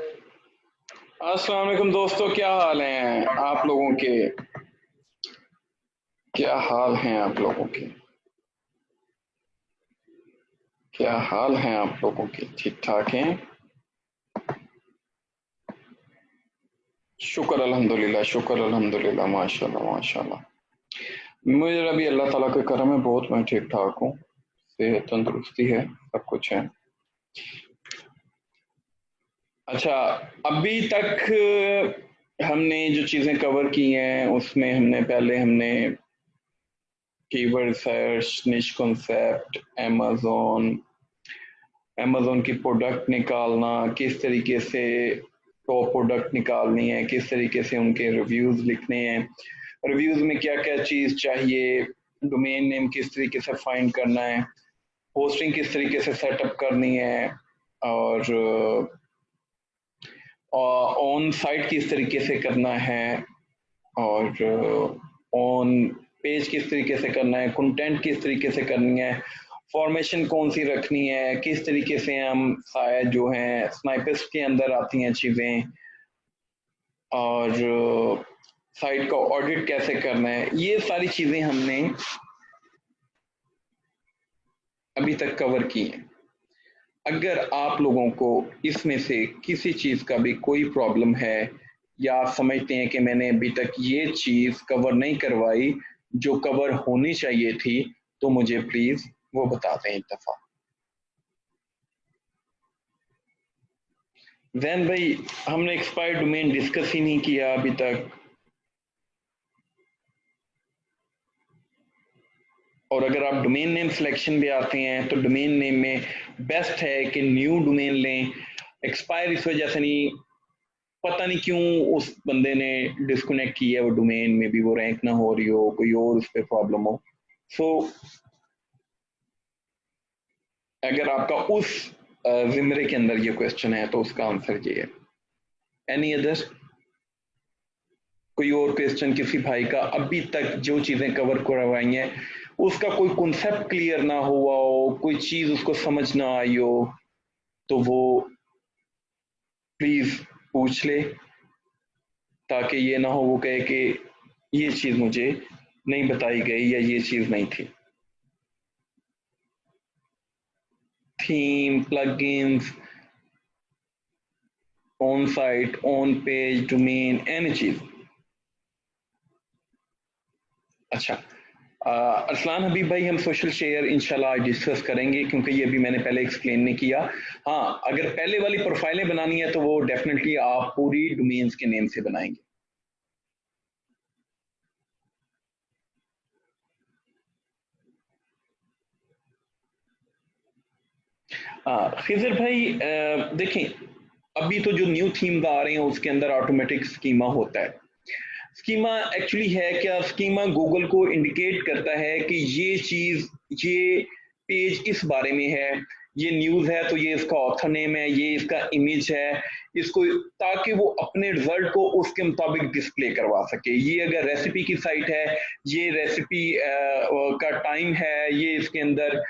अस्सलाम वालेकुम दोस्तों, क्या हाल हैं आप लोगों के? क्या हाल हैं आप लोगों के? क्या हाल हैं आप लोगों के? ठीक ठाक हैं? शुक्र अल्हम्दुलिल्लाह, माशाल्लाह माशाल्लाह। मुझे अभी अल्लाह ताला का करम है, बहुत मैं ठीक ठाक हूँ। सेहत तंदुरुस्ती है, सब कुछ है। अच्छा, अभी तक हमने जो चीज़ें कवर की हैं उसमें हमने कीवर्ड सर्च, निश कॉन्सेप्ट, अमेज़न की प्रोडक्ट निकालना, किस तरीके से टॉप प्रोडक्ट निकालनी है, किस तरीके से उनके रिव्यूज़ लिखने हैं, रिव्यूज़ में क्या-क्या चीज़ चाहिए, डोमेन नेम किस तरीके से फाइंड करना है, होस्टिंग किस तरीके से सेटअप करनी है और ऑन साइट किस तरीके से करना है और ऑन पेज किस तरीके से करना है, कंटेंट किस तरीके से करनी है, फॉर्मेशन कौन सी रखनी है, किस तरीके से हम शायद जो है स्नाइपर्स के अंदर आती हैं चीज़ें और साइट का ऑडिट कैसे करना है, ये सारी चीज़ें हमने अभी तक कवर की हैं। अगर आप लोगों को इसमें से किसी चीज़ का भी कोई प्रॉब्लम है या आप समझते हैं कि मैंने अभी तक ये चीज़ कवर नहीं करवाई जो कवर होनी चाहिए थी, तो मुझे प्लीज़ वो बता दें एक दफ़ा। जैन भाई, हमने एक्सपायर्ड डोमेन डिस्कस ही नहीं किया अभी तक। और अगर आप डोमेन नेम सिलेक्शन पे आते हैं तो डोमेन नेम में बेस्ट है कि न्यू डोमेन लें। एक्सपायर इस वजह से नहीं, पता नहीं क्यों उस बंदे ने डिस्कनेक्ट किया है वो डोमेन में भी, वो रैंक ना हो रही हो, कोई और उस पर प्रॉब्लम हो। सो अगर आपका उस जिमरे के अंदर ये क्वेश्चन है तो उसका आंसर ये है। एनी अदर कोई और क्वेश्चन किसी भाई का अभी तक जो चीजें कवर करवाई हैं उसका कोई कॉन्सेप्ट क्लियर ना हुआ हो, कोई चीज उसको समझ ना आई हो, तो वो प्लीज पूछ ले, ताकि ये ना हो वो कहे कि ये चीज मुझे नहीं बताई गई या ये चीज नहीं थी। Theme, plugins, on site, on page, domain, any चीज। अच्छा, अरसलान हबीब भाई, हम सोशल शेयर इंशाल्लाह डिस्कस करेंगे क्योंकि ये भी मैंने पहले एक्सप्लेन नहीं किया। हाँ, अगर पहले वाली प्रोफाइलें बनानी है तो वो डेफिनेटली आप पूरी डोमेन्स के नेम से बनाएंगे। खिजर भाई, देखें, अभी तो जो न्यू थीम्स आ रहे हैं उसके अंदर ऑटोमेटिक स्कीमा होता है। स्कीमा एक्चुअली है क्या? स्कीमा गूगल को इंडिकेट करता है कि ये चीज, ये पेज इस बारे में है, ये न्यूज है तो ये इसका ऑथर नेम है, ये इसका इमेज है, इसको, ताकि वो अपने रिजल्ट को उसके मुताबिक डिस्प्ले करवा सके। ये अगर रेसिपी की साइट है, ये रेसिपी का टाइम है, ये इसके अंदर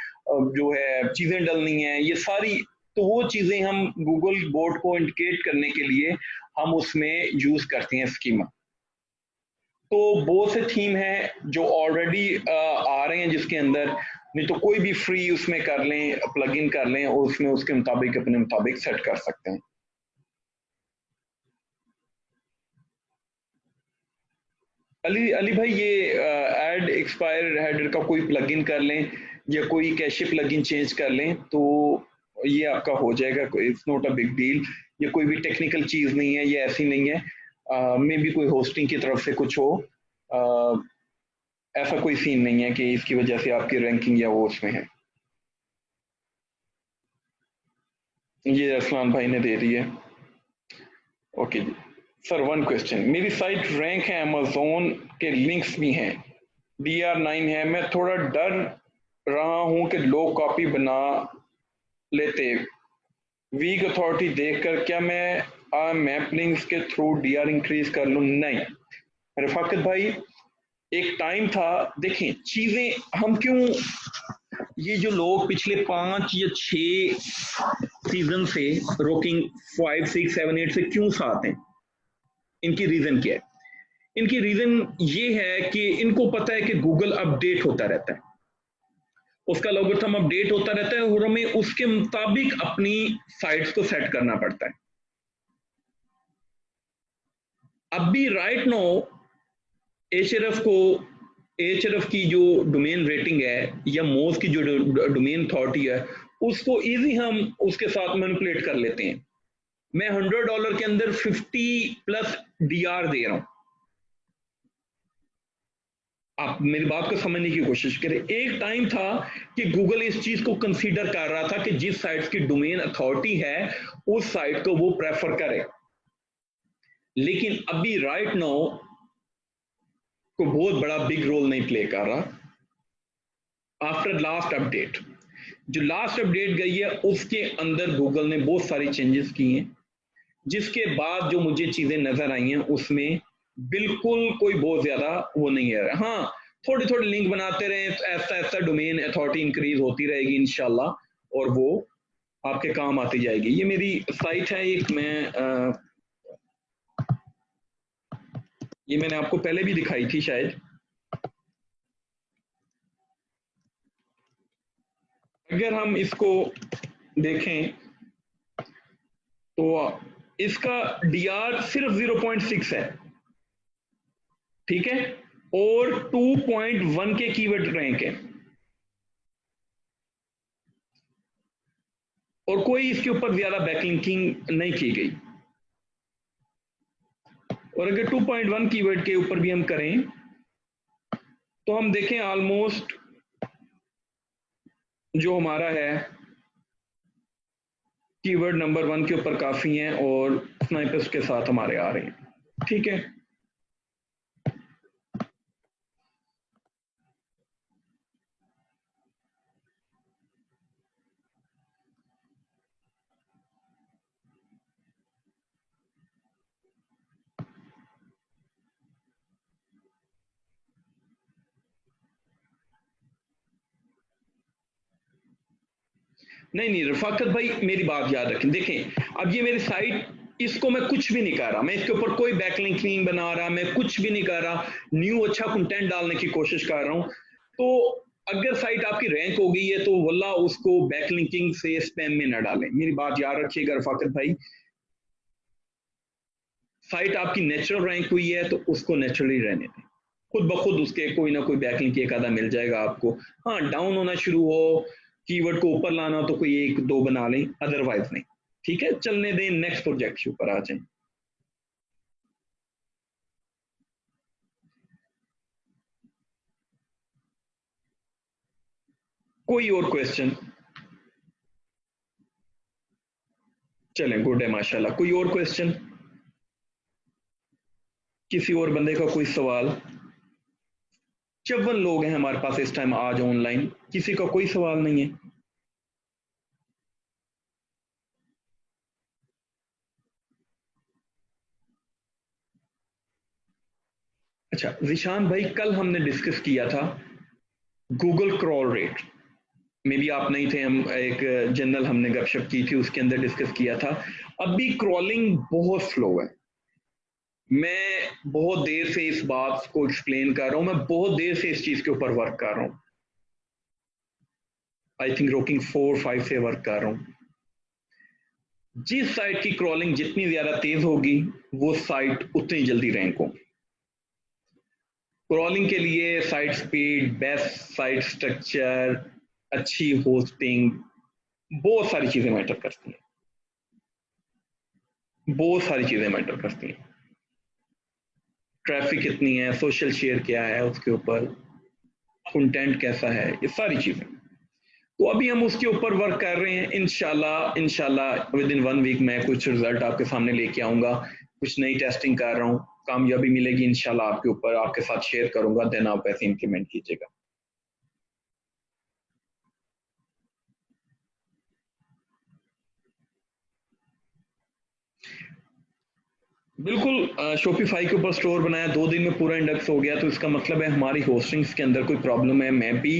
जो है चीजें डलनी है, ये सारी, तो वो चीजें हम गूगल बोर्ड को इंडिकेट करने के लिए हम उसमें यूज करते हैं स्कीमा। तो बहुत से थीम हैं जो ऑलरेडी आ रहे हैं जिसके अंदर, नहीं तो कोई भी फ्री उसमें कर लें, प्लग इन कर लें और उसमें उसके मुताबिक अपने मुताबिक सेट कर सकते हैं। अली अली भाई, ये ऐड एक्सपायर हेडर का कोई प्लग इन कर लें या कोई कैशे प्लग इन चेंज कर लें तो ये आपका हो जाएगा। It's not a big deal, ये कोई भी टेक्निकल चीज नहीं है, ये ऐसी नहीं है। मे बी कोई होस्टिंग की तरफ से कुछ हो, ऐसा कोई सीन नहीं है कि इसकी वजह से आपकी रैंकिंग या वो उसमें है। ये असलान भाई ने दे दी है। ओके जी सर, वन क्वेश्चन, मेरी साइट रैंक है, अमेजोन के लिंक्स भी हैं, DR9 है, मैं थोड़ा डर रहा हूं कि लोग कॉपी बना लेते, वीक अथॉरिटी देखकर क्या मैं मैप लिंक्स के थ्रू DR इंक्रीज कर लूं? नहीं रफाकत भाई, एक टाइम था, देखें चीजें हम क्यों ये जो लोग पिछले 5 या 6 सीजन से रॉकिंग 5, 6, 7, 8 से क्यों साथ हैं, इनकी रीजन क्या है? इनकी रीजन ये है कि इनको पता है कि गूगल अपडेट होता रहता है, उसका एल्गोरिथम अपडेट होता रहता है और हमें उसके मुताबिक अपनी साइट्स को सेट करना पड़ता है। अभी राइट नो एचआरएफ की जो डोमेन रेटिंग है या मोज की जो डोमेन अथॉरिटी है, उसको इजी हम उसके साथ मैनिपुलेट कर लेते हैं। मैं $100 के अंदर 50+ डीआर दे रहा हूं। आप मेरी बात को समझने की कोशिश करें। एक टाइम था कि गूगल इस चीज को कंसीडर कर रहा था कि जिस साइट की डोमेन अथॉरिटी है उस साइट को वो प्रेफर करे, लेकिन अभी राइट नाउ को बहुत बड़ा बिग रोल नहीं प्ले कर रहा। आफ्टर लास्ट अपडेट, जो लास्ट अपडेट गई है उसके अंदर गूगल ने बहुत सारी चेंजेस की हैं, जिसके बाद जो मुझे चीजें नजर आई हैं उसमें बिल्कुल कोई बहुत ज्यादा वो नहीं है। हाँ, थोड़े थोड़े लिंक बनाते रहे, ऐसा ऐसा डोमेन अथॉरिटी इंक्रीज होती रहेगी इंशाल्लाह, और वो आपके काम आती जाएगी। ये मेरी साइट है एक, ये मैंने आपको पहले भी दिखाई थी शायद। अगर हम इसको देखें तो इसका डीआर सिर्फ 0.6 है, ठीक है, और 2.1 के कीवर्ड रैंक है, और कोई इसके ऊपर ज्यादा बैकलिंकिंग नहीं की गई। और अगर 2.1 कीवर्ड के ऊपर भी हम करें तो हम देखें ऑलमोस्ट जो हमारा है कीवर्ड नंबर 1 के ऊपर काफी हैं और स्नाइपर्स के साथ हमारे आ रहे हैं, ठीक है। नहीं नहीं रफाकत भाई, मेरी बात याद रखें। देखें, अब ये मेरी साइट, इसको मैं कुछ भी नहीं कर रहा, मैं इसके ऊपर कोई बैकलिंक नहीं बना रहा, मैं कुछ भी नहीं कर रहा, न्यू अच्छा कंटेंट डालने की कोशिश कर रहा हूं। तो अगर साइट आपकी रैंक हो गई है तो वल्ला उसको बैकलिंकिंग से स्पैम में ना डालें, मेरी बात याद रखिएगा रफाकत भाई। साइट आपकी नेचुरल रैंक हुई है तो उसको नेचुरली रहने दें, खुद ब खुद उसके कोई ना कोई बैकलिंक एक आधा मिल जाएगा आपको। हाँ, डाउन होना शुरू हो, कीवर्ड को ऊपर लाना हो तो कोई एक दो बना लें, अदरवाइज नहीं, ठीक है, चलने दें, नेक्स्ट प्रोजेक्ट के ऊपर आ जाएं। कोई और क्वेश्चन? चलें, गुड है माशाल्लाह। कोई और क्वेश्चन, किसी और बंदे का कोई सवाल? 54 लोग हैं हमारे पास इस टाइम आज ऑनलाइन, किसी का कोई सवाल नहीं है? अच्छा जिशान भाई, कल हमने डिस्कस किया था Google crawl rate, may be आप नहीं थे, हम एक जनरल हमने गपशप की थी, उसके अंदर डिस्कस किया था। अभी क्रॉलिंग बहुत स्लो है, मैं बहुत देर से इस बात को एक्सप्लेन कर रहा हूं, मैं बहुत देर से इस चीज के ऊपर वर्क कर रहा हूं, आई थिंक रॉकिंग 4, 5 से वर्क कर रहा हूं। जिस साइट की क्रॉलिंग जितनी ज्यादा तेज होगी वो साइट उतनी जल्दी रैंक हो। क्रॉलिंग के लिए site speed, best site structure, अच्छी होस्टिंग, बहुत सारी चीजें मैटर करती हैं, बहुत सारी चीजें मैटर करती हैं। ट्रैफिक कितनी है, सोशल शेयर क्या है उसके ऊपर, कंटेंट कैसा है, ये सारी चीजें। तो अभी हम उसके ऊपर वर्क कर रहे हैं, इंशाल्लाह इंशाल्लाह विद इन 1 वीक मैं कुछ रिजल्ट आपके सामने लेके आऊंगा, कुछ नई टेस्टिंग कर रहा हूँ, कामयाबी मिलेगी इंशाल्लाह आपके ऊपर, आपके साथ शेयर करूंगा, देन आप ऐसे इंप्लीमेंट कीजिएगा। बिल्कुल, शॉपिफाई के ऊपर स्टोर बनाया, 2 दिन में पूरा इंडेक्स हो गया, तो इसका मतलब है हमारी होस्टिंग्स के अंदर कोई प्रॉब्लम है। मैं भी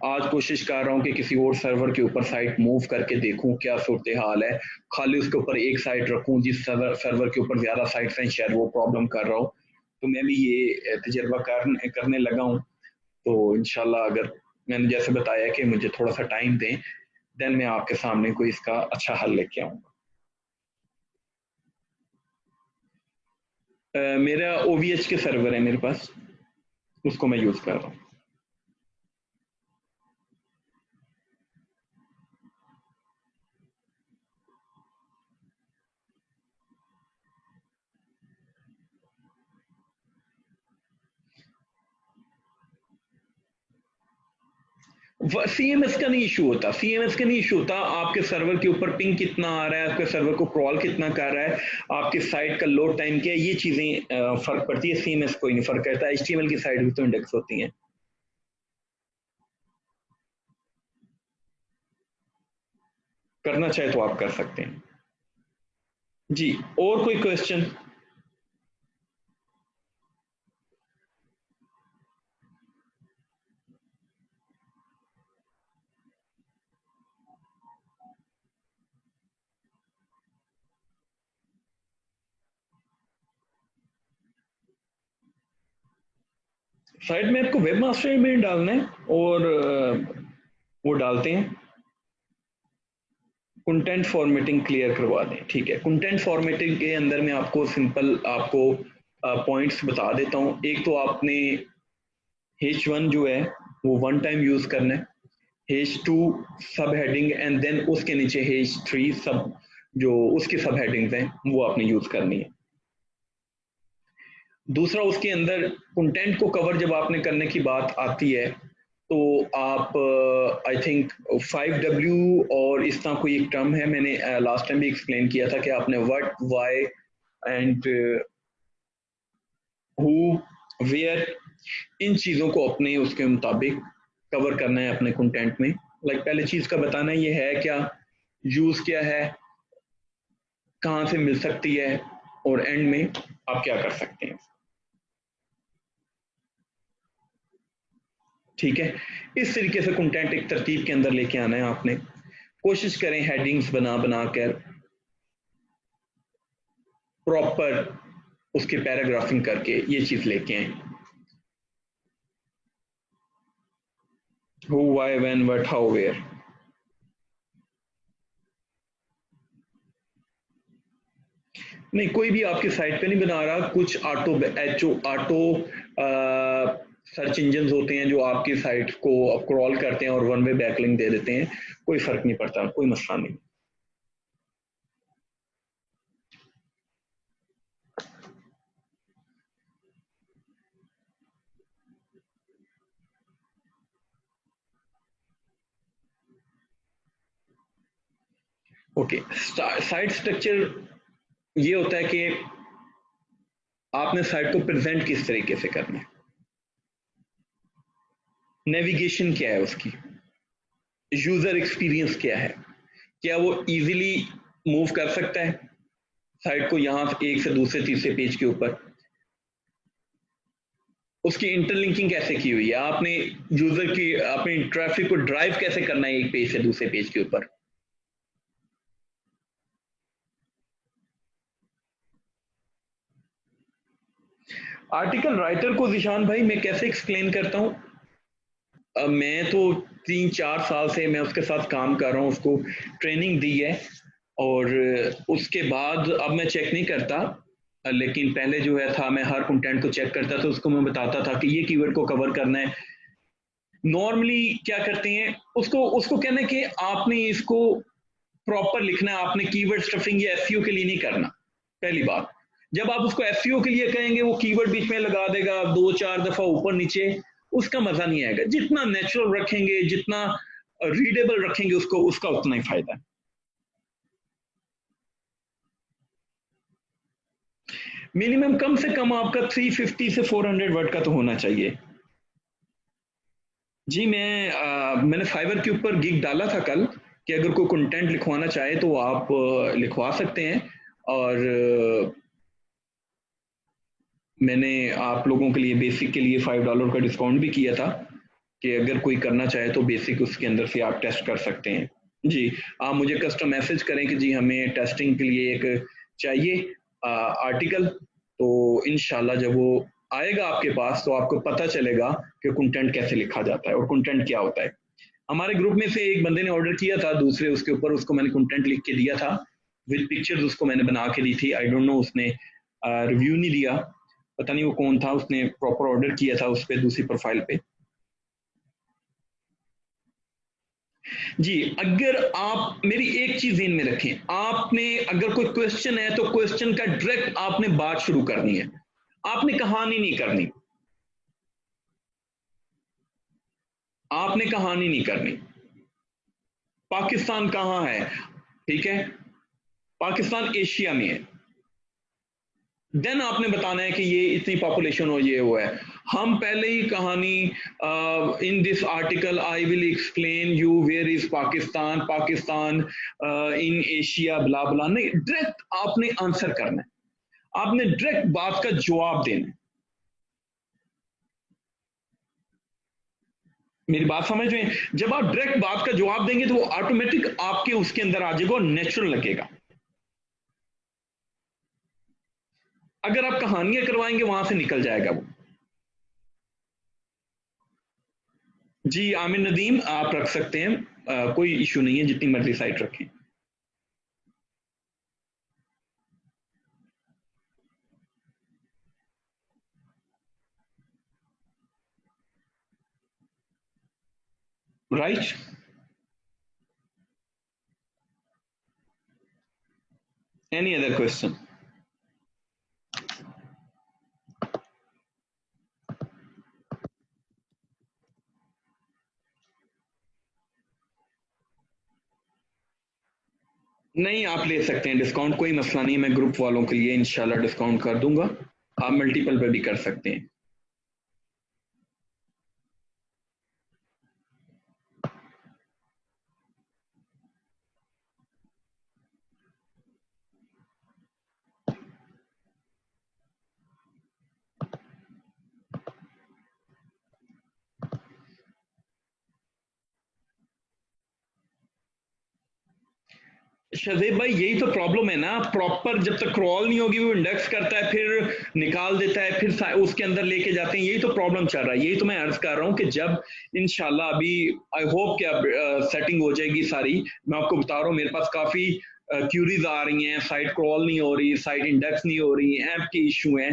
आज कोशिश कर रहा हूँ कि किसी और सर्वर के ऊपर साइट मूव करके देखूं क्या सूरत हाल है, खाली उसके ऊपर एक साइट रखूं, जिस सर्वर के ऊपर ज़्यादा साइट्स हैं शायद वो प्रॉब्लम कर रहा हो। तो मैं भी ये तजर्बा करने लगा हूँ। तो इंशाल्लाह अगर मैंने जैसे बताया कि मुझे थोड़ा सा टाइम दें, देन मैं आपके सामने कोई इसका अच्छा हल लेके आऊँगा। मेरा OVH के सर्वर है मेरे पास, उसको मैं यूज़ कर रहा हूँ। CMS का नहीं इशू होता, CMS का नहीं इशू होता, आपके सर्वर के ऊपर पिंग कितना आ रहा है, आपके सर्वर को क्रॉल कितना कर रहा है, आपकी साइट का लोड टाइम क्या है, ये चीजें फर्क पड़ती है। CMS कोई नहीं फर्क करता, HTML की साइट भी तो इंडेक्स होती है। करना चाहे तो आप कर सकते हैं जी। और कोई क्वेश्चन? साइट में आपको वेब मास्टर में डालना है और वो डालते हैं, कंटेंट फॉर्मेटिंग क्लियर करवा दें। ठीक है, कंटेंट फॉर्मेटिंग के अंदर मैं आपको सिंपल आपको पॉइंट्स बता देता हूँ। एक तो आपने H1 जो है वो वन टाइम यूज करना है, H2 सब हेडिंग एंड देन उसके नीचे H3 सब जो उसकी सब हेडिंग्स हैं वो आपने यूज करनी है। दूसरा उसके अंदर कंटेंट को कवर जब आपने करने की बात आती है तो आप आई थिंक 5W और इस तरह कोई एक टर्म है, मैंने लास्ट टाइम भी एक्सप्लेन किया था कि आपने what why and who where, इन चीज़ों को अपने उसके मुताबिक कवर करना है अपने कंटेंट में। लाइक पहले चीज़ का बताना ये है क्या, यूज़ क्या है, कहाँ से मिल सकती है, और एंड में आप क्या कर सकते हैं। ठीक है, इस तरीके से कंटेंट एक तरतीब के अंदर लेके आना है आपने। कोशिश करें हेडिंग्स बना बना कर प्रॉपर उसकी पैराग्राफिंग करके ये चीज़ लेके आए। Who why when what how where. नहीं, कोई भी आपकी साइट पे नहीं बना रहा, कुछ ऑटो सर्च इंजन होते हैं जो आपकी साइट को क्रॉल करते हैं और वन वे बैकलिंक दे देते हैं। कोई फर्क नहीं पड़ता, कोई मसला नहीं। ओके, साइट स्ट्रक्चर ये होता है कि आपने साइट को प्रेजेंट किस तरीके से करना है, नेविगेशन क्या है उसकी, यूजर एक्सपीरियंस क्या है, क्या वो इजीली मूव कर सकता है साइट को यहाँ एक से दूसरे तीसरे पेज के ऊपर, उसकी इंटरलिंकिंग कैसे की हुई है, आपने यूजर की अपनी ट्रैफिक को ड्राइव कैसे करना है एक पेज से दूसरे पेज के ऊपर। आर्टिकल राइटर को जिशान भाई मैं कैसे एक्सप्लेन करता हूँ, मैं तो 3-4 साल से मैं उसके साथ काम कर रहा हूँ, उसको ट्रेनिंग दी है, और उसके बाद अब मैं चेक नहीं करता, लेकिन पहले जो है था मैं हर कंटेंट को चेक करता था, उसको मैं बताता था कि ये कीवर्ड को कवर करना है। नॉर्मली क्या करते हैं, उसको उसको कहना है कि आपने इसको प्रॉपर लिखना है, आपने कीवर्ड स्टफिंग या एसईओ के लिए नहीं करना। पहली बात, जब आप उसको एसईओ के लिए कहेंगे वो कीवर्ड बीच में लगा देगा 2-4 दफा ऊपर नीचे, उसका मजा नहीं आएगा। जितना नेचुरल रखेंगे, जितना रीडेबल रखेंगे उसको, उसका उतना ही फायदा है। मिनिमम कम से कम आपका 350 से 400 वर्ड का तो होना चाहिए। जी, मैंने फाइवर के ऊपर गिग डाला था कल कि अगर कोई कंटेंट लिखवाना चाहे तो आप लिखवा सकते हैं। और मैंने आप लोगों के लिए बेसिक के लिए $5 का डिस्काउंट भी किया था कि अगर कोई करना चाहे तो बेसिक उसके अंदर से आप टेस्ट कर सकते हैं। जी, आप मुझे कस्टम मैसेज करें कि जी हमें टेस्टिंग के लिए एक चाहिए आर्टिकल, तो इंशाल्लाह जब वो आएगा आपके पास तो आपको पता चलेगा कि कंटेंट कैसे लिखा जाता है और कंटेंट क्या होता है। हमारे ग्रुप में से एक बंदे ने ऑर्डर किया था दूसरे उसके ऊपर, उसको मैंने कंटेंट लिख के दिया था विद पिक्चर्स, उसको मैंने बना के दी थी। आई डोंट नो उसने रिव्यू नहीं दिया, पता नहीं वो कौन था, उसने प्रॉपर ऑर्डर किया था उस पर दूसरी प्रोफाइल पे। जी, अगर आप मेरी एक चीज ध्यान में रखें, आपने अगर कोई क्वेश्चन है तो क्वेश्चन का डायरेक्ट आपने बात शुरू करनी है, आपने कहानी नहीं करनी, आपने कहानी नहीं करनी। पाकिस्तान कहाँ है? ठीक है, पाकिस्तान एशिया में है। देन आपने बताना है कि ये इतनी पॉपुलेशन हो, ये हुआ है। हम पहले ही कहानी in this article I will explain you where is Pakistan, Pakistan in Asia blah blah नहीं, डायरेक्ट आपने आंसर करना है, आपने डायरेक्ट बात का जवाब देना है। मेरी बात समझ में? जब आप डायरेक्ट बात का जवाब देंगे तो वो ऑटोमेटिक आपके उसके अंदर आ जाएगा और नेचुरल लगेगा। अगर आप कहानियां करवाएंगे वहां से निकल जाएगा वो। जी आमिर नदीम, आप रख सकते हैं, कोई इशू नहीं है, जितनी मर्जी साइट रखें। Right, any other question? नहीं, आप ले सकते हैं डिस्काउंट, कोई मसला नहीं, मैं ग्रुप वालों के लिए इंशाल्लाह डिस्काउंट कर दूंगा, आप मल्टीपल पे भी कर सकते हैं। शहजेब भाई, यही तो प्रॉब्लम है ना, प्रॉपर जब तक क्रॉल नहीं होगी वो इंडेक्स करता है, फिर निकाल देता है, फिर उसके अंदर लेके जाते हैं, यही तो प्रॉब्लम चल रहा है। यही तो मैं अर्ज कर रहा हूँ कि जब इंशाल्लाह अभी आई होप कि अब सेटिंग हो जाएगी सारी। मैं आपको बता रहा हूँ मेरे पास काफी क्यूरीज आ रही हैं, साइट क्रॉल नहीं हो रही, साइट इंडेक्स नहीं हो रही, ऐप के इशू हैं,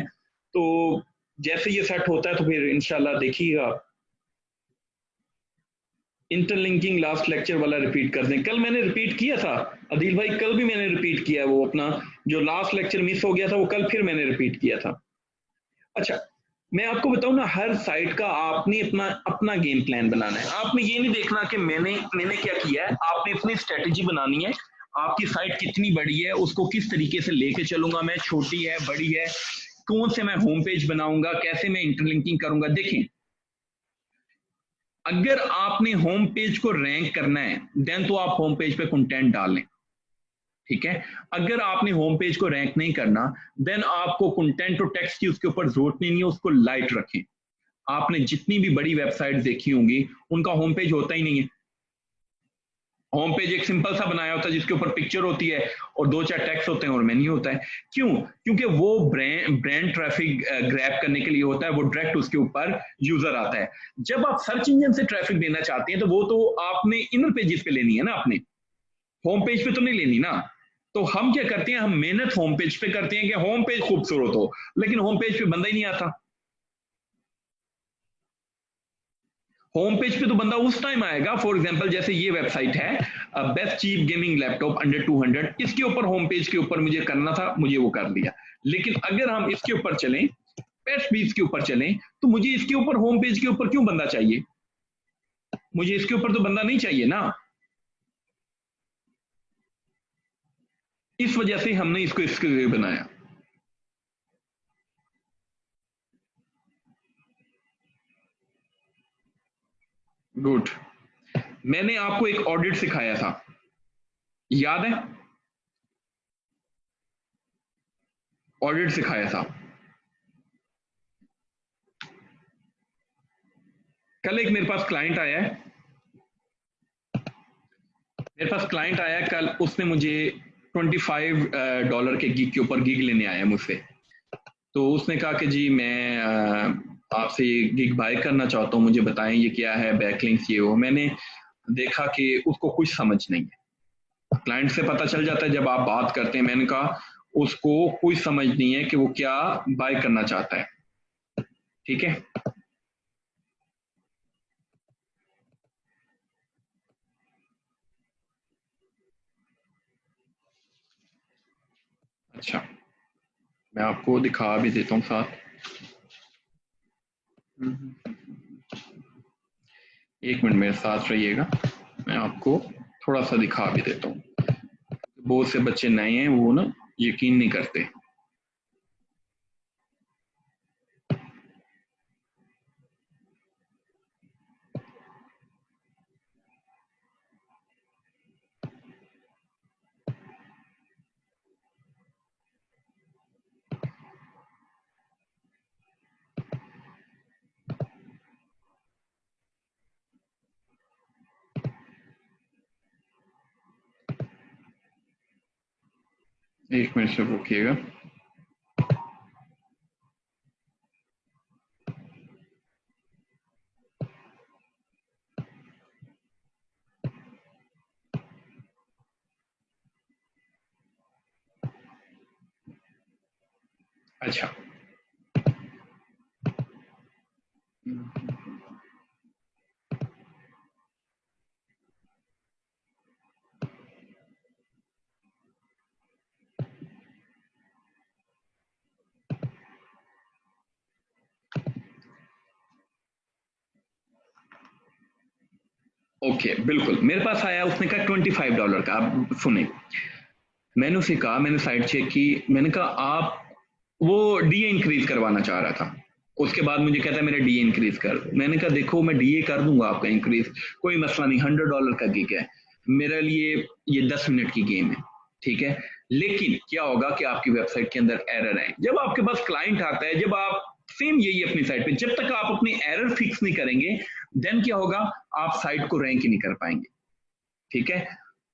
तो जैसे ये सेट होता है तो फिर इंशाल्लाह देखिएगा। इंटरलिंकिंग लास्ट लेक्चर वाला रिपीट कर दें, कल मैंने रिपीट किया था अदील भाई, कल भी मैंने रिपीट किया है, वो अपना जो लास्ट लेक्चर मिस हो गया था वो कल फिर मैंने रिपीट किया था। अच्छा, मैं आपको बताऊं ना, हर साइट का आपने अपना अपना गेम प्लान बनाना है। आपने ये नहीं देखना कि मैंने मैंने क्या किया है, आपने अपनी स्ट्रेटेजी बनानी है। आपकी साइट कितनी बड़ी है, उसको किस तरीके से लेके चलूंगा मैं, छोटी है बड़ी है, कौन से मैं होम पेज बनाऊंगा, कैसे मैं इंटरलिंकिंग करूंगा। देखें, अगर आपने होम पेज को रैंक करना है देन तो आप होम पेज पे कंटेंट डालें, ठीक है। अगर आपने होम पेज को रैंक नहीं करना देन आपको कंटेंट और टेक्स्ट की उसके ऊपर जरूरत नहीं है, उसको लाइट रखें। आपने जितनी भी बड़ी वेबसाइट देखी होंगी उनका होम पेज होता ही नहीं है। होम पेज एक सिंपल सा बनाया होता है जिसके ऊपर पिक्चर होती है और दो चार टेक्स्ट होते हैं और मेन्यू होता है। क्यों? क्योंकि वो ब्रांड ट्रैफिक ग्रैब करने के लिए होता है, वो डायरेक्ट उसके ऊपर यूजर आता है। जब आप सर्च इंजन से ट्रैफिक देना चाहते हैं तो वो तो आपने इनर पेजेस पे लेनी है ना, आपने होम पेज पे तो नहीं लेनी ना। तो हम क्या करते हैं, हम मेहनत होम पेज पे करते हैं कि होम पेज खूबसूरत हो, लेकिन होम पेज पे बंदा ही नहीं आता। होम पेज पे तो बंदा उस टाइम आएगा, फॉर एग्जांपल जैसे ये वेबसाइट है best cheap gaming laptop under 200, इसके ऊपर होम पेज के ऊपर मुझे करना था, मुझे वो कर लिया। लेकिन अगर हम इसके ऊपर चलें, पेट्स बीच के ऊपर चलें, तो मुझे इसके ऊपर होम पेज के ऊपर क्यों बंदा चाहिए? मुझे इसके ऊपर तो बंदा नहीं चाहिए ना। इस वजह से हमने इसको इसके लिए बनाया। गुड। मैंने आपको एक ऑडिट सिखाया था, याद है? ऑडिट सिखाया था। कल एक मेरे पास क्लाइंट आया है, कल, उसने मुझे $25 के गिग के ऊपर गिग लेने आया मुझसे। तो उसने कहा कि जी मैं आपसे ये गिग बाय करना चाहता हूँ, मुझे बताएं ये क्या है, बैकलिंक्स ये वो। मैंने देखा कि उसको कुछ समझ नहीं है। क्लाइंट से पता चल जाता है जब आप बात करते हैं। मैंने कहा उसको कोई समझ नहीं है कि वो क्या बाय करना चाहता है, ठीक है। अच्छा, मैं आपको दिखा भी देता हूँ साथ। एक मिनट मेरे साथ रहिएगा, मैं आपको थोड़ा सा दिखा भी देता हूँ। बहुत से बच्चे नए हैं, वो ना यकीन नहीं करते। एक मिनट से रुकिएगा। अच्छा, ओके, बिल्कुल। मेरे पास आया, उसने कहा $25 का। आप सुने, मैंने उसे कहा, मैंने साइट चेक की, मैंने कहा आप, वो डीए इंक्रीज करवाना चाह रहा था। उसके बाद मुझे कहता है मेरा डीए इंक्रीज कर दो। मैंने कहा देखो मैं डीए कर दूंगा आपका इंक्रीज, कोई मसला नहीं, $100 का गिग है मेरे लिए, ये 10 मिनट की गेम है, ठीक है। लेकिन क्या होगा कि आपकी वेबसाइट के अंदर एरर है। जब आपके पास क्लाइंट आता है, जब आप सेम यही अपनी साइट पे, जब तक आप अपनी एरर फिक्स नहीं करेंगे, देन क्या होगा, आप साइट को रैंक ही नहीं कर पाएंगे, ठीक है।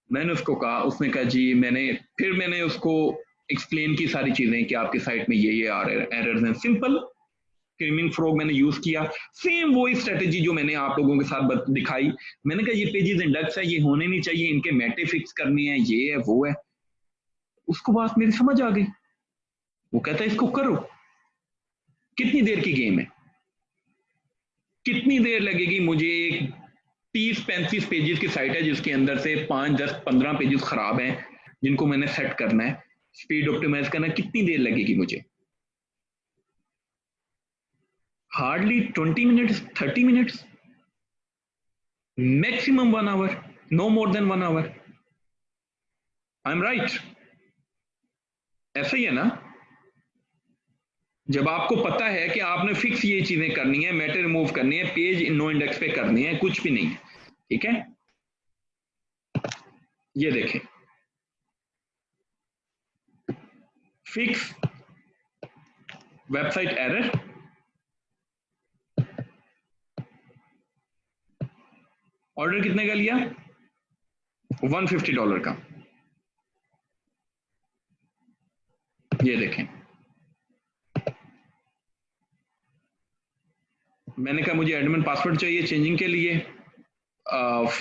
मैंने उसको कहा, उसने कहा जी, मैंने उसको एक्सप्लेन की सारी चीजें कि आपकी साइट में ये एरर्स हैं। सिंपल स्क्रीमिंग फ्रॉग मैंने यूज किया, सेम वही स्ट्रेटेजी जो मैंने आप लोगों के साथ दिखाई। मैंने कहा ये पेजेस इंडेक्स है, ये होने नहीं चाहिए, इनके मेटे फिक्स करनी है, ये है वो है। उसको बात मेरी समझ आ गई। वो कहता है इसको करो। कितनी देर की गेम है, कितनी देर लगेगी मुझे? एक 30-35 पेजेस की साइट है जिसके अंदर से 5-10-15 पेजेस खराब हैं, जिनको मैंने सेट करना है, स्पीड ऑप्टिमाइज करना है। कितनी देर लगेगी मुझे? Hardly 20 minutes, 30 minutes, maximum 1 hour, no more than 1 hour. I am right? ऐसा ही है ना? जब आपको पता है कि आपने फिक्स ये चीजें करनी है, मेटे रिमूव करनी है, पेज नो इंडेक्स पे करनी है, कुछ भी नहीं है, ठीक है। ये देखें, फिक्स वेबसाइट एरर, ऑर्डर कितने का लिया? $150 का। ये देखें, मैंने कहा मुझे एडमिन पासवर्ड चाहिए चेंजिंग के लिए,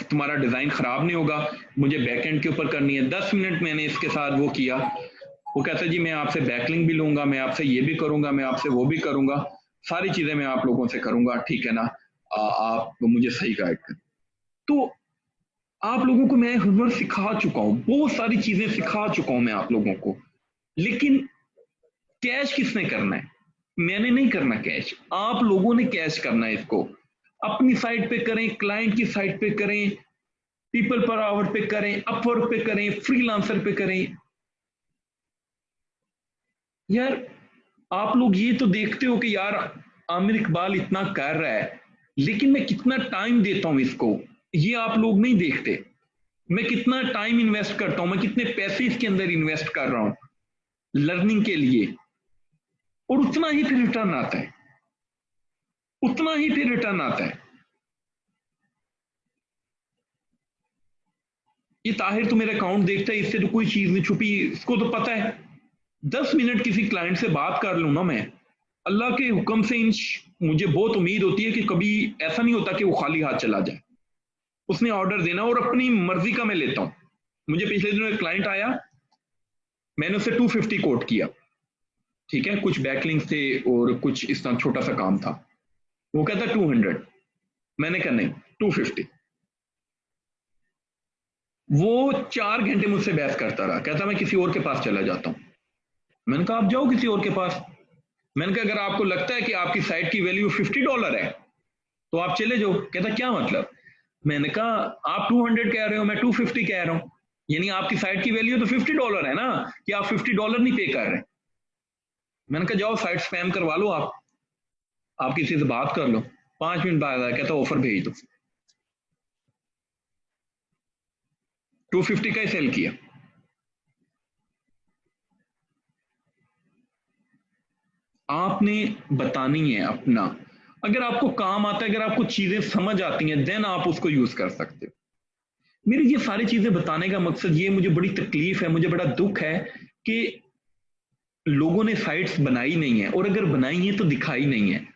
तुम्हारा डिजाइन खराब नहीं होगा, मुझे बैकएंड के ऊपर करनी है। 10 मिनट मैंने इसके साथ वो किया। वो कहता है जी मैं आपसे बैकलिंक भी लूंगा, मैं आपसे ये भी करूंगा, मैं आपसे वो भी करूंगा, सारी चीजें मैं आप लोगों से करूंगा, ठीक है ना। आप मुझे सही गाइड कर। तो आप लोगों को मैं हुनर सिखा चुका हूं, बहुत सारी चीजें सिखा चुका हूं मैं आप लोगों को, लेकिन कैश किसने करना है? मैंने नहीं करना कैश, आप लोगों ने कैश करना है इसको। अपनी साइट पे करें, क्लाइंट की साइट पे करें, पीपल पर आवर पे करें, अपवर्क पे करें, फ्रीलांसर पे करें। यार आप लोग ये तो देखते हो कि यार आमिर इकबाल इतना कर रहा है, लेकिन मैं कितना टाइम देता हूं इसको, ये आप लोग नहीं देखते। मैं कितना टाइम इन्वेस्ट करता हूं, मैं कितने पैसे इसके अंदर इन्वेस्ट कर रहा हूं लर्निंग के लिए, और उतना ही फिर रिटर्न आता है, उतना ही फिर रिटर्न आता है। ये ताहिर तो मेरा अकाउंट देखता है, इससे तो कोई चीज नहीं छुपी, इसको तो पता है। 10 मिनट किसी क्लाइंट से बात कर लूँ ना मैं, अल्लाह के हुक्म से मुझे बहुत उम्मीद होती है कि कभी ऐसा नहीं होता कि वो खाली हाथ चला जाए। उसने ऑर्डर देना और अपनी मर्जी का मैं लेता हूँ। मुझे पिछले दिनों एक क्लाइंट आया, मैंने उसे 250 कोट किया, ठीक है, कुछ बैकलिंक्स थे और कुछ इस तरह छोटा सा काम था। वो कहता 200, मैंने कहा नहीं 250। वो 4 घंटे मुझसे बहस करता रहा, कहता मैं किसी और के पास चला जाता हूं। मैंने कहा आप जाओ किसी और के पास। मैंने कहा अगर आपको लगता है कि आपकी साइट की वैल्यू $50 है तो आप चले जाओ। कहता क्या मतलब? मैंने कहा आप 200 कह रहे हो, मैं 250 कह रहा हूं, यानी आपकी साइट की वैल्यू तो $50 है ना, कि आप $50 नहीं पे कर रहे। मैंने कहा जाओ साइट स्पैम करवा लो, आप किसी से बात कर लो। 5 मिनट बाद आया, कहता ऑफर भेज दो। 250 का ही सेल किया। आपने बतानी है अपना, अगर आपको काम आता है, अगर आपको चीजें समझ आती हैं, देन आप उसको यूज कर सकते हो। मेरी ये सारी चीजें बताने का मकसद ये, मुझे बड़ी तकलीफ है, मुझे बड़ा दुख है कि लोगों ने साइट्स बनाई नहीं है, और अगर बनाई है तो दिखाई नहीं है।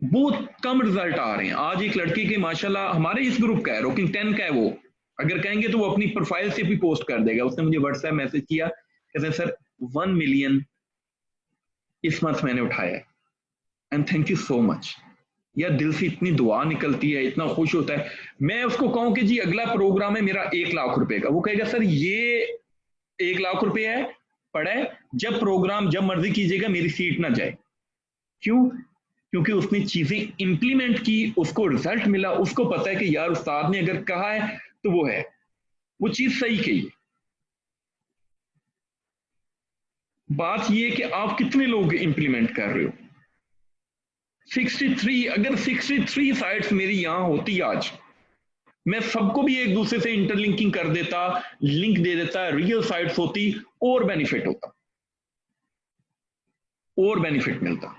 बहुत कम रिजल्ट आ रहे हैं। आज एक लड़की के माशाल्लाह हमारे इस ग्रुप का है, रॉकिंग 10 का है, वो अगर कहेंगे तो वो अपनी प्रोफाइल से भी पोस्ट कर देगा। उसने मुझे व्हाट्सएप मैसेज किया, कहते हैं सर 1 मिलियन इस मंथ मैंने उठाया है, and thank you so much. यार दिल से इतनी दुआ निकलती है, इतना खुश होता है। मैं उसको कहूं कि जी अगला प्रोग्राम है मेरा 1 लाख रुपए का, वो कहेगा सर ये 1 लाख रुपए है, पड़ा है, जब प्रोग्राम जब मर्जी कीजिएगा, मेरी सीट ना जाए। क्यों? क्योंकि उसने चीजें इंप्लीमेंट की, उसको रिजल्ट मिला, उसको पता है कि यार उस्ताद ने अगर कहा है तो वो है, वो चीज सही कही है। बात ये कि आप कितने लोग इंप्लीमेंट कर रहे हो। 63, अगर 63 साइट्स मेरी यहां होती आज, मैं सबको भी एक दूसरे से इंटरलिंकिंग कर देता, लिंक दे देता, रियल साइट्स होती, और बेनिफिट होता, और बेनिफिट मिलता।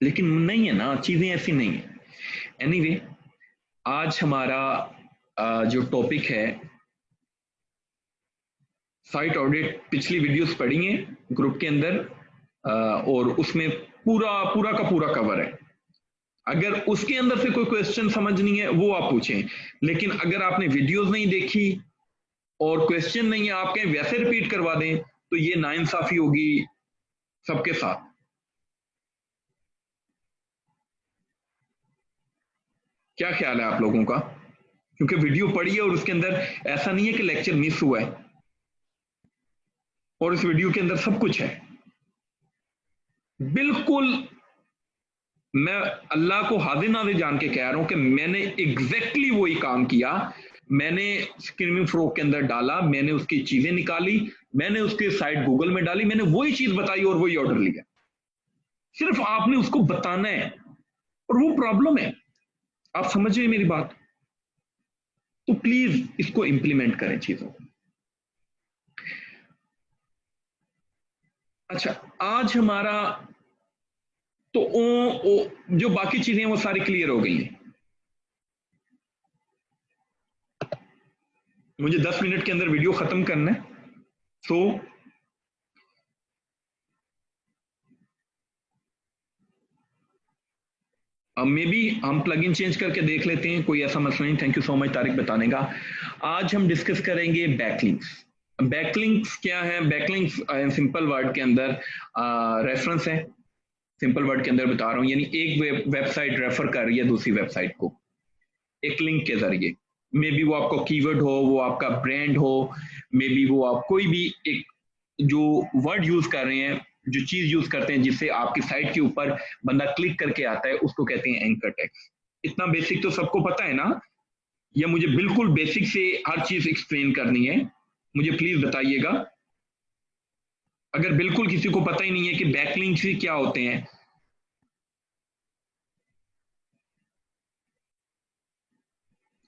लेकिन नहीं है ना, चीजें ऐसी नहीं है। एनीवे, आज हमारा जो टॉपिक है साइट ऑडिट, पिछली वीडियोस पढ़ी हैं ग्रुप के अंदर, और उसमें पूरा पूरा का पूरा कवर है। अगर उसके अंदर से कोई क्वेश्चन समझ नहीं है वो आप पूछें, लेकिन अगर आपने वीडियोस नहीं देखी और क्वेश्चन नहीं है, आप कहें वैसे रिपीट करवा दें, तो ये नाइंसाफी होगी सबके साथ। क्या ख्याल है आप लोगों का? क्योंकि वीडियो पढ़ी है और उसके अंदर ऐसा नहीं है कि लेक्चर मिस हुआ है, और इस वीडियो के अंदर सब कुछ है बिल्कुल। मैं अल्लाह को हाजिर नाजिर जान के कह रहा हूं कि मैंने एग्जैक्टली वही काम किया। मैंने स्क्रीमिंग फ्रॉग के अंदर डाला, मैंने उसकी चीजें निकाली, मैंने उसकी साइट गूगल में डाली, मैंने वही चीज बताई और वही ऑर्डर लिया। सिर्फ आपने उसको बताना है, और वो प्रॉब्लम है। आप समझ रहे मेरी बात? तो प्लीज इसको इंप्लीमेंट करें चीजों को। अच्छा, आज हमारा तो जो बाकी चीजें हैं वो सारी क्लियर हो गई हैं। मुझे 10 मिनट के अंदर वीडियो खत्म करना है, सो मे बी हम प्लगइन चेंज करके देख लेते हैं, कोई ऐसा मसला नहीं। Thank you so much Tariq बताने का। आज हम डिस्कस करेंगे बैकलिंक्स। बैकलिंक्स क्या है? बैकलिंक्स सिंपल वर्ड के अंदर रेफरेंस है। सिंपल वर्ड के अंदर बता रहा हूं, यानी एक वेबसाइट रेफर कर रही है दूसरी वेबसाइट को एक लिंक के जरिए। मे बी वो आपका कीवर्ड हो, वो आपका ब्रांड हो, मे बी वो आप कोई भी एक जो वर्ड यूज कर रहे हैं, जो चीज यूज करते हैं जिससे आपकी साइट के ऊपर बंदा क्लिक करके आता है, उसको कहते हैं एंकर टेक्स्ट। इतना बेसिक तो सबको पता है ना, या मुझे बिल्कुल बेसिक से हर चीज एक्सप्लेन करनी है? मुझे प्लीज बताइएगा। अगर बिल्कुल किसी को पता ही नहीं है कि बैकलिंक्स क्या होते हैं।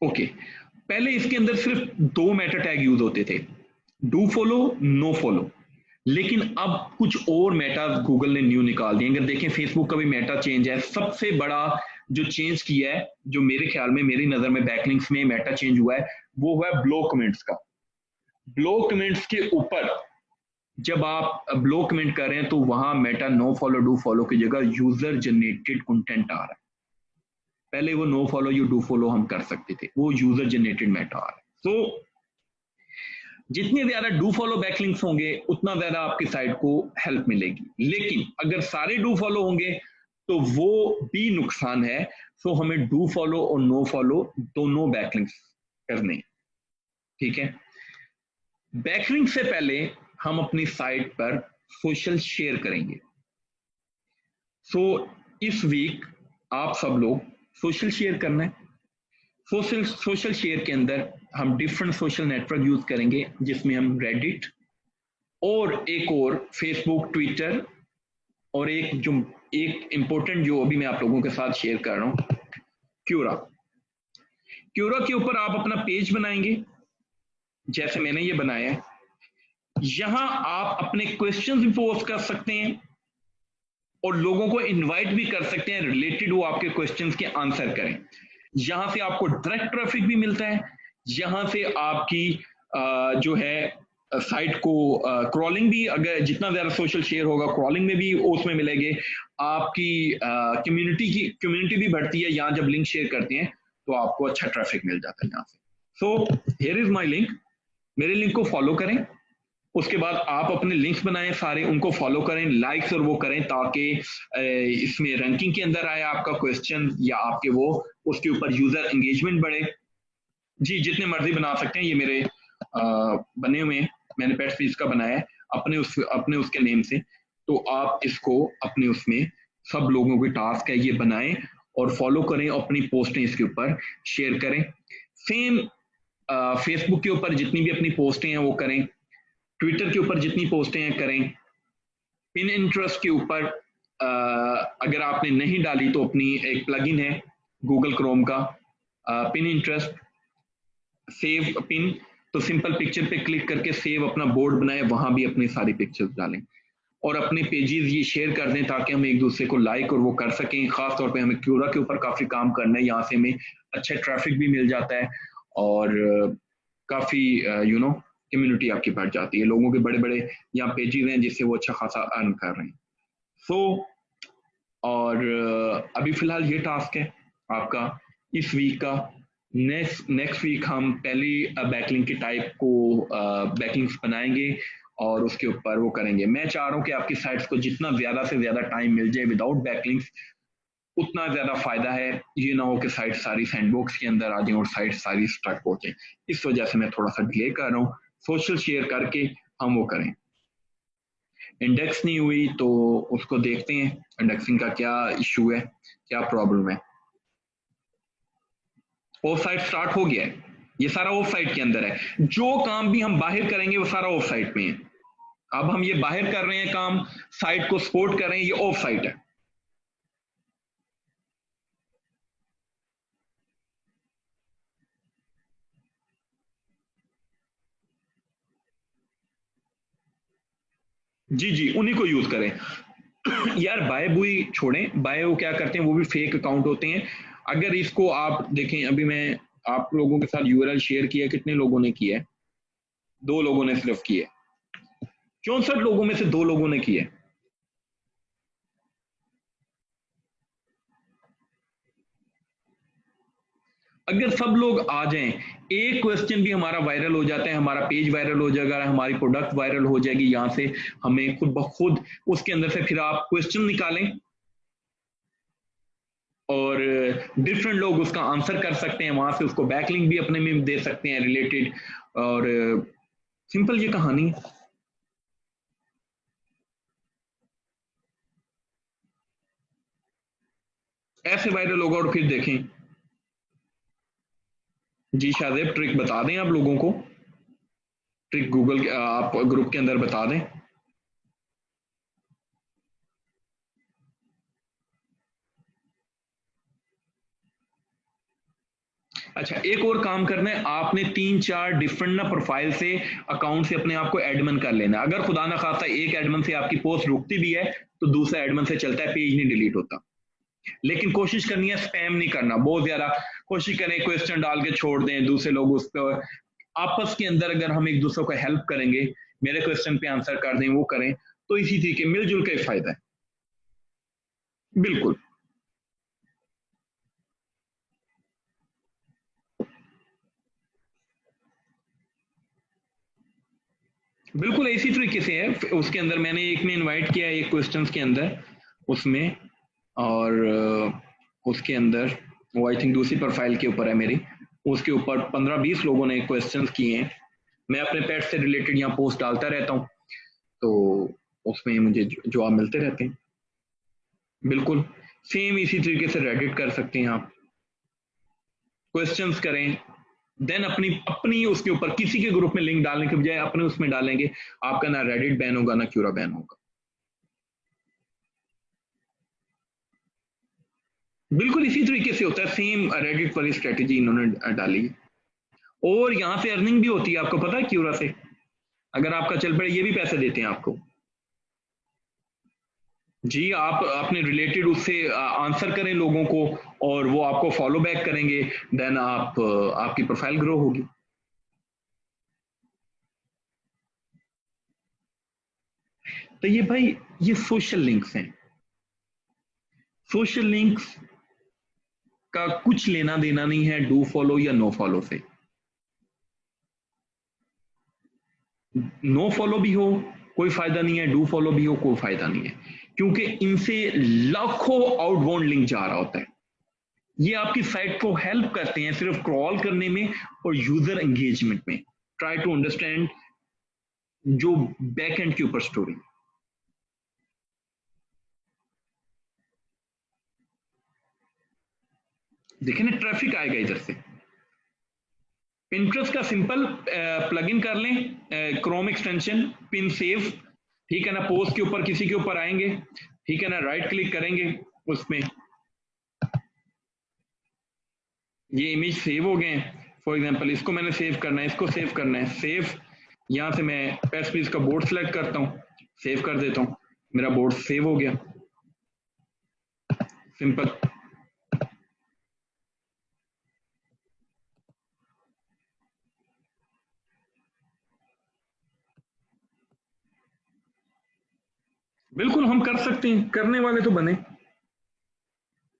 ओके, पहले इसके अंदर सिर्फ 2 मेटा टैग यूज होते थे, डू फॉलो, नो फॉलो। लेकिन अब कुछ और मेटा गूगल ने न्यू निकाल दिए। अगर देखें फेसबुक का भी मेटा चेंज है, सबसे बड़ा जो चेंज किया है, जो मेरे ख्याल में, मेरी नजर में बैकलिंक्स में मेटा चेंज हुआ है, वो हुआ है ब्लॉक कमेंट्स का। ब्लॉक कमेंट्स के ऊपर जब आप ब्लॉक कमेंट कर रहे हैं तो वहां meta no follow do follow की जगह यूजर जनरेटेड कंटेंट आ रहा है। पहले वो no follow you do follow हम कर सकते थे, वो यूजर जनरेटेड मेटा आ रहा है। तो जितने ज्यादा डू फॉलो बैकलिंक्स होंगे उतना ज्यादा आपकी साइट को हेल्प मिलेगी। लेकिन अगर सारे डू फॉलो होंगे तो वो भी नुकसान है। सो हमें डू फॉलो और नो फॉलो दोनों बैकलिंक्स करने हैं, ठीक है। बैकलिंक से पहले हम अपनी साइट पर सोशल शेयर करेंगे। सो इस वीक आप सब लोग सोशल शेयर करना है। सोशल शेयर के अंदर हम डिफरेंट सोशल नेटवर्क यूज करेंगे, जिसमें हम रेडिट और एक और फेसबुक, ट्विटर, और एक इंपॉर्टेंट जो अभी मैं आप लोगों के साथ शेयर कर रहा हूं, क्यूरा। क्यूरा के ऊपर आप अपना पेज बनाएंगे, जैसे मैंने ये बनाया है। यहां आप अपने क्वेश्चंस भी पोस्ट कर सकते हैं और लोगों को इनवाइट भी कर सकते हैं, रिलेटेड वो आपके क्वेश्चंस के आंसर करें। यहां से आपको डायरेक्ट ट्रैफिक भी मिलता है, यहां से आपकी जो है साइट को क्रॉलिंग भी, अगर जितना ज्यादा सोशल शेयर होगा क्रॉलिंग में भी उसमें मिलेंगे। आपकी कम्युनिटी भी बढ़ती है। यहाँ जब लिंक शेयर करते हैं तो आपको अच्छा ट्रैफिक मिल जाता है यहाँ से। So here is my link, मेरे लिंक को फॉलो करें। उसके बाद आप अपने लिंक्स बनाएं सारे, उनको फॉलो करें, लाइक्स और वो करें, ताकि इसमें रैंकिंग के अंदर आए आपका क्वेश्चन या आपके वो, उसके ऊपर यूजर एंगेजमेंट बढ़े। जी जितने मर्जी बना सकते हैं, ये मेरे बने हुए हैं, मैंने पेट फीस का बनाया है अपने उसके नेम से। तो आप इसको अपने उसमें, सब लोगों की टास्क है ये बनाएं और फॉलो करें, अपनी पोस्टें इसके ऊपर शेयर करें। सेम फेसबुक के ऊपर जितनी भी अपनी पोस्टें हैं वो करें, ट्विटर के ऊपर जितनी पोस्टें हैं करें, पिन इंटरेस्ट के ऊपर अगर आपने नहीं डाली तो अपनी एक प्लगइन है गूगल क्रोम का, पिन इंटरेस्ट सेव पिन, तो सिंपल पिक्चर पे क्लिक करके सेव अपना बोर्ड बनाए, वहां भी अपनी सारी पिक्चर्स डालें और अपने पेजेस ये शेयर कर दें, ताकि हम एक दूसरे को लाइक और वो कर सकें। खासतौर पे हमें क्यूरा के ऊपर काफी काम करना है, यहाँ से हमें अच्छा ट्रैफिक भी मिल जाता है और काफी कम्युनिटी आपकी बढ़ जाती है। लोगों के बड़े बड़े यहाँ पेजेस हैं जिससे वो अच्छा खासा अर्न कर रहे हैं। सो और अभी फिलहाल ये टास्क है आपका इस वीक का। नेक्स्ट वीक हम पहली बैकलिंक के टाइप को बैकलिंक्स बनाएंगे और उसके ऊपर वो करेंगे। मैं चाह रहा हूँ कि आपकी साइट्स को जितना ज्यादा से ज्यादा टाइम मिल जाए विदाउट बैकलिंक्स, उतना ज्यादा फायदा है। ये ना हो कि साइट सारी सैंडबॉक्स के अंदर आ जाए और साइट सारी स्ट्रक हो जाए। इस वजह से मैं थोड़ा सा डिले कर रहा हूँ। सोशल शेयर करके हम वो करें। इंडेक्स नहीं हुई तो उसको देखते हैं इंडेक्सिंग का क्या इशू है, क्या प्रॉब्लम है। ऑफ साइट स्टार्ट हो गया है, ये सारा ऑफ साइट के अंदर है। जो काम भी हम बाहर करेंगे वो सारा ऑफ साइट में है। अब हम ये बाहर कर रहे हैं काम, साइट को सपोर्ट कर रहे हैं, ये ऑफ साइट है। जी जी उन्हीं को यूज करें। यार बाय बुई छोड़ें, बाय वो क्या करते हैं, वो भी फेक अकाउंट होते हैं। अगर इसको आप देखें, अभी मैं आप लोगों के साथ यूआरएल शेयर किया, कितने लोगों ने किया है? 2 लोगों ने सिर्फ किया, 64 लोगों में से 2 लोगों ने किया। अगर सब लोग आ जाएं, एक क्वेश्चन भी हमारा वायरल हो जाता है, हमारा पेज वायरल हो जाएगा, हमारी प्रोडक्ट वायरल हो जाएगी। यहां से हमें खुद ब खुद उसके अंदर से फिर आप क्वेश्चन निकालें और डिफरेंट लोग उसका आंसर कर सकते हैं, वहां से उसको बैकलिंक भी अपने में दे सकते हैं रिलेटेड। और सिंपल ये कहानी है। ऐसे वायरल होगा और फिर देखें। जी शाहजेब ट्रिक बता दें आप लोगों को, ट्रिक गूगल के आप ग्रुप के अंदर बता दें। अच्छा एक और काम करना है, आपने 3-4 डिफरेंट ना प्रोफाइल से अकाउंट से अपने आप को एडमिन कर लेना। अगर खुदा ना खास्ता एक एडमिन से आपकी पोस्ट रुकती भी है तो दूसरा एडमिन से चलता है, पेज नहीं डिलीट होता। लेकिन कोशिश करनी है स्पैम नहीं करना बहुत ज्यादा। कोशिश करें क्वेश्चन डाल के छोड़ दें, दूसरे लोग उस पर आपस के अंदर अगर हम एक दूसरे को हेल्प करेंगे, मेरे क्वेश्चन पे आंसर कर दें, वो करें, तो इसी तरीके मिलजुल के फायदा है। बिल्कुल बिल्कुल इसी तरीके से है। उसके अंदर मैंने एक ने इनवाइट किया एक क्वेश्चंस के अंदर उसमें, और उसके अंदर वो आई थिंक दूसरी प्रोफाइल के ऊपर है मेरी, उसके ऊपर 15-20 लोगों ने क्वेश्चंस किए हैं। मैं अपने पेट से रिलेटेड यहाँ पोस्ट डालता रहता हूँ, तो उसमें मुझे जवाब मिलते रहते हैं। बिल्कुल सेम इसी तरीके से रेडिट कर सकते हैं आप, क्वेश्चंस करें, देन अपनी अपनी उसके ऊपर किसी के ग्रुप में लिंक डालने के बजाय अपने उसमें डालेंगे, आपका ना रेडिट बैन होगा ना क्यूरा बैन होगा। बिल्कुल इसी तरीके से होता है, सेम रेडिट वाली स्ट्रेटेजी इन्होंने डाली है। और यहाँ से अर्निंग भी होती है, आपको पता है क्यूरा से अगर आपका चल पड़े ये भी पैसे देते हैं आपको। जी आप अपने रिलेटेड उससे आंसर करें लोगों को और वो आपको फॉलो बैक करेंगे, देन आप आपकी प्रोफाइल ग्रो होगी। तो ये भाई ये सोशल लिंक्स हैं, सोशल लिंक्स का कुछ लेना देना नहीं है डू फॉलो या नो फॉलो से। नो फॉलो भी हो कोई फायदा नहीं है, डू फॉलो भी हो कोई फायदा नहीं है, क्योंकि इनसे लाखों आउटबाउंड लिंक जा रहा होता है। ये आपकी साइट को हेल्प करते हैं सिर्फ क्रॉल करने में और यूजर एंगेजमेंट में। ट्राई टू अंडरस्टैंड जो बैक एंड के ऊपर स्टोरी। देखें ना ट्रैफिक आएगा इधर से। पिंटरेस्ट का सिंपल प्लगइन कर लें, क्रोम एक्सटेंशन पिन सेव, ठीक है ना, पोस्ट के ऊपर किसी के ऊपर आएंगे, ठीक है ना, राइट क्लिक करेंगे उसमें, ये इमेज सेव हो गए हैं। फॉर एग्जांपल इसको मैंने सेव करना है, इसको सेव करना है, सेव, यहाँ से मैं पेस्ट प्लीज का बोर्ड सेलेक्ट करता हूँ, सेव कर देता हूँ, मेरा बोर्ड सेव हो गया, सिंपल। बिल्कुल हम कर सकते हैं, करने वाले तो बने।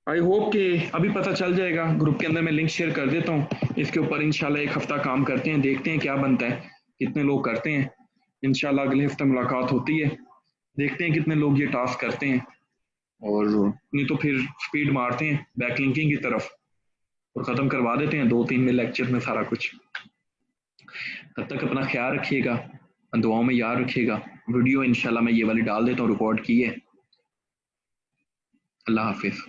आई होप कि अभी पता चल जाएगा, ग्रुप के अंदर मैं लिंक शेयर कर देता हूँ, इसके ऊपर इंशाल्लाह एक हफ्ता काम करते हैं, देखते हैं क्या बनता है, कितने लोग करते हैं। इंशाल्लाह अगले हफ्ते मुलाकात होती है, देखते हैं कितने लोग ये टास्क करते हैं, और नहीं तो फिर स्पीड मारते हैं बैकलिंकिंग की तरफ और ख़त्म करवा देते हैं 2-3 में लेक्चर में सारा कुछ। तब तक अपना ख्याल रखिएगा, दुआओं में याद रखिएगा। वीडियो इंशाल्लाह मैं ये वाली डाल देता हूँ, रिकॉर्ड की है। अल्लाह हाफिज़।